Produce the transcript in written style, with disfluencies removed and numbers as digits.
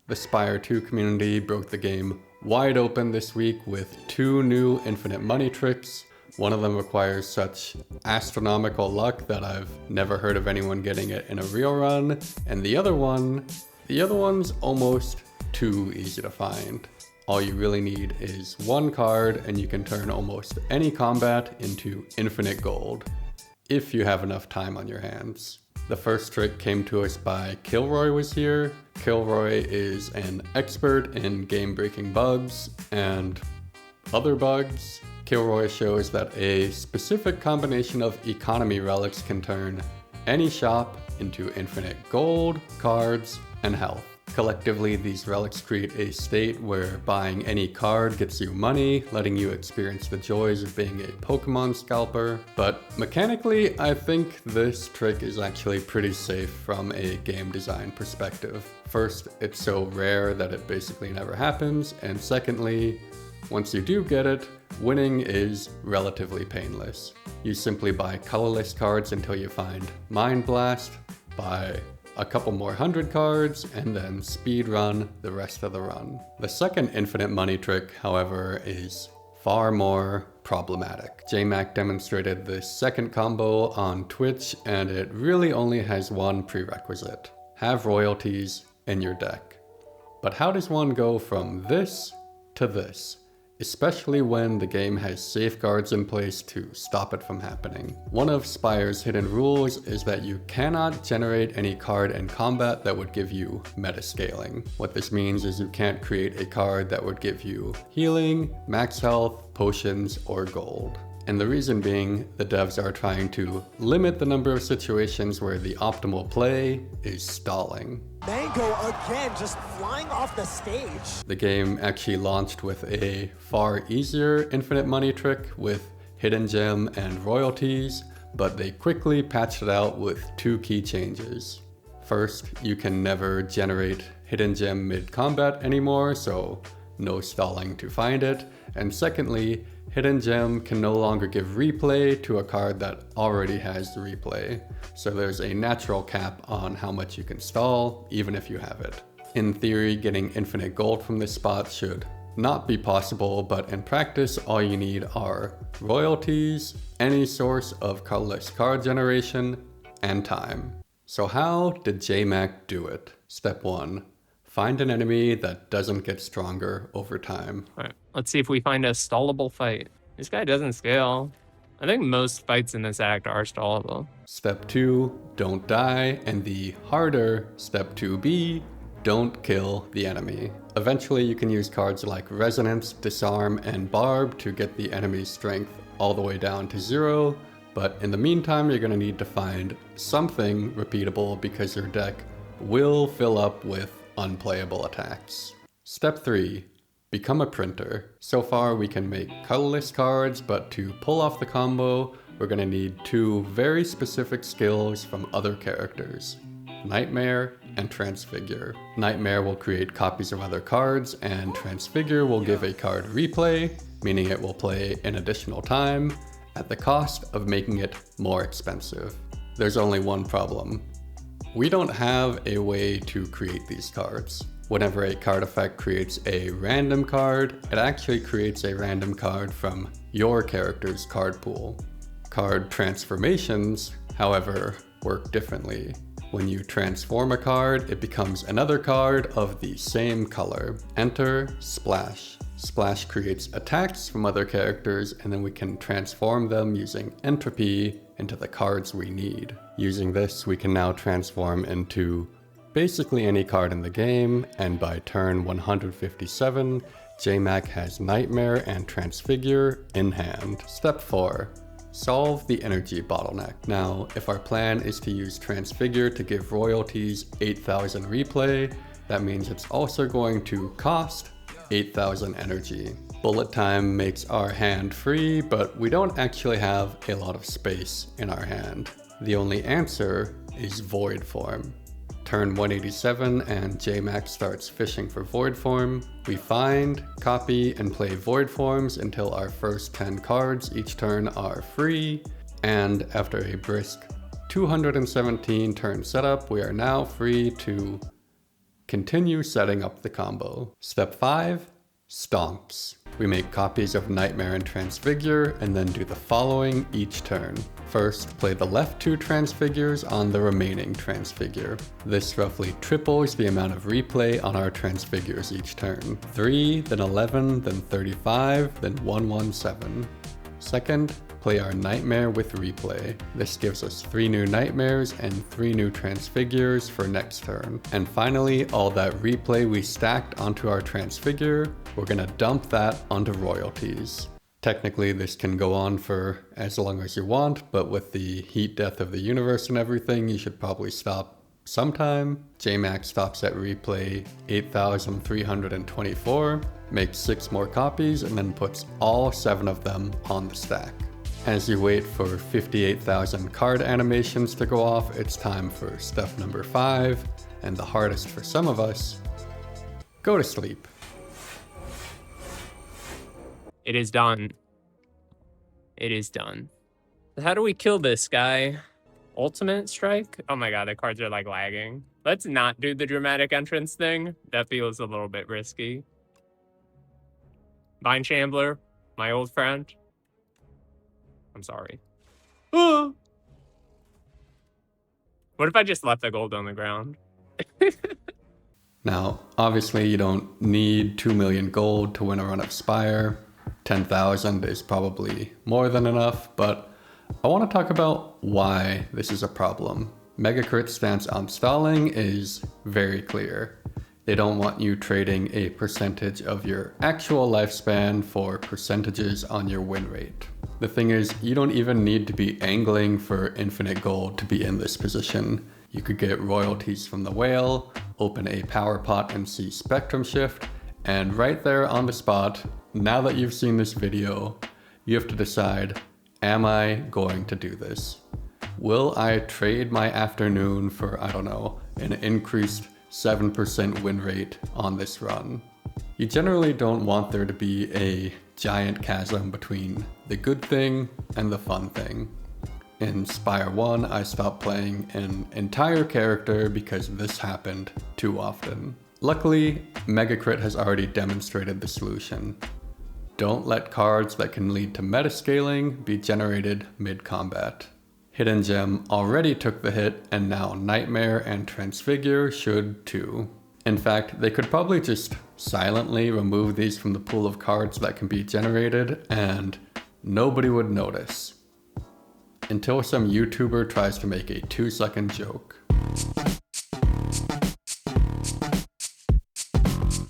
The Spire 2 community broke the game wide open this week with 2 new infinite money tricks. One of them requires such astronomical luck that I've never heard of anyone getting it in a real run, and the other one's almost too easy to find. All you really need is 1 card and you can turn almost any combat into infinite gold, if you have enough time on your hands. The first trick came to us by Kilroy was here. Kilroy is an expert in game-breaking bugs and other bugs. Kilroy shows that a specific combination of economy relics can turn any shop into infinite gold, cards, and health. Collectively, these relics create a state where buying any card gets you money, letting you experience the joys of being a Pokemon scalper. But mechanically, I think this trick is actually pretty safe from a game design perspective. First, it's so rare that it basically never happens, and secondly, once you do get it, winning is relatively painless. You simply buy colorless cards until you find Mind Blast, buy a couple more 100 cards, and then speed run the rest of the run. The second infinite money trick, however, is far more problematic. JMac demonstrated this second combo on Twitch, and it really only has one prerequisite: have royalties in your deck. But how does one go from this to this? Especially when the game has safeguards in place to stop it from happening. One of Spire's hidden rules is that you cannot generate any card in combat that would give you meta-scaling. What this means is you can't create a card that would give you healing, max health, potions, or gold. And the reason being, the devs are trying to limit the number of situations where the optimal play is stalling. Mango again, just flying off the stage. The game actually launched with a far easier infinite money trick with hidden gem and royalties, but they quickly patched it out with 2 key changes. First, you can never generate hidden gem mid-combat anymore, so no stalling to find it. And secondly, hidden gem can no longer give replay to a card that already has the replay. So there's a natural cap on how much you can stall, even if you have it. In theory, getting infinite gold from this spot should not be possible, but in practice, all you need are royalties, any source of colorless card generation, and time. So how did JMac do it? Step 1. Find an enemy that doesn't get stronger over time. All right, let's see if we find a stallable fight. This guy doesn't scale. I think most fights in this act are stallable. Step 2, don't die, and the harder Step 2B, don't kill the enemy. Eventually you can use cards like Resonance, Disarm, and Barb to get the enemy's strength all the way down to 0, but in the meantime you're going to need to find something repeatable because your deck will fill up with unplayable attacks. Step 3, become a printer. So far we can make colorless cards, but to pull off the combo, we're gonna need 2 very specific skills from other characters: Nightmare and Transfigure. Nightmare will create copies of other cards, and Transfigure will give a card replay, meaning it will play an additional time at the cost of making it more expensive. There's only one problem. We don't have a way to create these cards. Whenever a card effect creates a random card, it actually creates a random card from your character's card pool. Card transformations, however, work differently. When you transform a card, it becomes another card of the same color. Enter Splash. Splash creates attacks from other characters, and then we can transform them using entropy into the cards we need. Using this, we can now transform into basically any card in the game, and by turn 157, JMac has Nightmare and Transfigure in hand. Step 4, solve the energy bottleneck. Now, if our plan is to use Transfigure to give royalties 8,000 replay, that means it's also going to cost 8,000 energy. Bullet time makes our hand free, but we don't actually have a lot of space in our hand. The only answer is Void Form. Turn 187 and JMac starts fishing for Void Form. We find, copy, and play Void Forms until our first 10 cards each turn are free, and after a brisk 217 turn setup, we are now free to continue setting up the combo. Step 5, STONKS. We make copies of Nightmare and Transfigure and then do the following each turn. First, play the left 2 transfigures on the remaining transfigure. This roughly triples the amount of replay on our transfigures each turn. 3, then 11, then 35, then 117. Second, play our Nightmare with replay. This gives us 3 new Nightmares and 3 new Transfigures for next turn. And finally, all that replay we stacked onto our Transfigure, we're gonna dump that onto royalties. Technically, this can go on for as long as you want, but with the heat death of the universe and everything, you should probably stop sometime. JMax stops at replay 8,324, makes 6 more copies, and then puts all 7 of them on the stack. As you wait for 58,000 card animations to go off, it's time for step number 5, and the hardest for some of us, go to sleep. It is done. It is done. How do we kill this guy? Ultimate strike? Oh my god, the cards are like lagging. Let's not do the dramatic entrance thing. That feels a little bit risky. Vine Shambler, my old friend. I'm sorry. What if I just left the gold on the ground? Now, obviously you don't need 2 million gold to win a run of Spire. 10,000 is probably more than enough, but I want to talk about why this is a problem. Megacrit's stance on stalling is very clear. They don't want you trading a percentage of your actual lifespan for percentages on your win rate. The thing is, you don't even need to be angling for infinite gold to be in this position. You could get royalties from the whale, open a power pot and see spectrum shift, and right there on the spot, now that you've seen this video, you have to decide, am I going to do this? Will I trade my afternoon for, I don't know, an increased 7% win rate on this run? You generally don't want there to be a giant chasm between the good thing and the fun thing. In Spire 1, I stopped playing an entire character because this happened too often. Luckily, Megacrit has already demonstrated the solution. Don't let cards that can lead to metascaling be generated mid-combat. Hidden Gem already took the hit, and now Nightmare and Transfigure should too. In fact, they could probably just silently remove these from the pool of cards that can be generated, and nobody would notice. Until some YouTuber tries to make a 2-second joke.